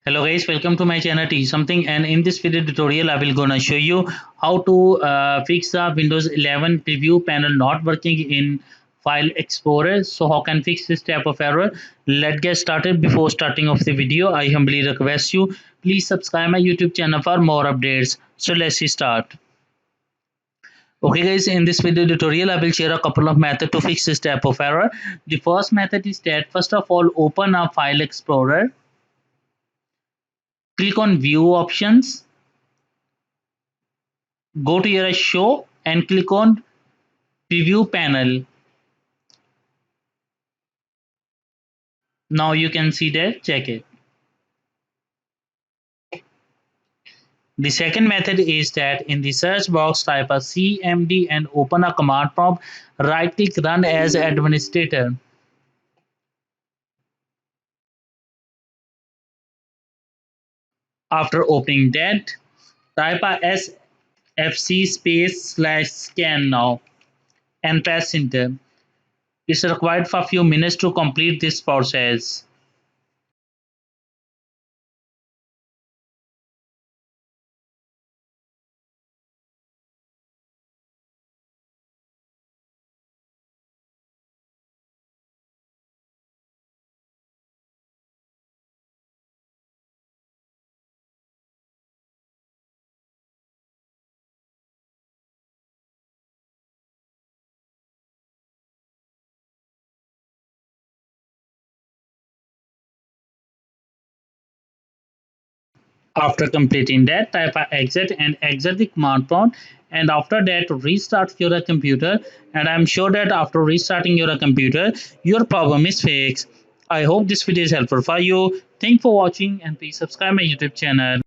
Hello guys, welcome to my channel Teach Something, and in this video tutorial I will gonna show you how to fix the Windows 11 preview panel not working in File Explorer. So how can fix this type of error? Let's get started. Before starting of the video, I humbly request you please subscribe my YouTube channel for more updates. So let's start. Okay guys, in this video tutorial I will share a couple of methods to fix this type of error. The first method is that first of all open a File Explorer. Click on View options, go to your show and click on Preview Panel. Now you can see that, check it. The second method is that in the search box type a CMD and open a command prompt, right click run as administrator. After opening that, type a SFC /scan now and press enter. It's required for a few minutes to complete this process. After completing that, type exit and exit the command prompt, and after that restart your computer, and I'm sure that after restarting your computer your problem is fixed. I hope this video is helpful for you. Thanks for watching and please subscribe my YouTube channel.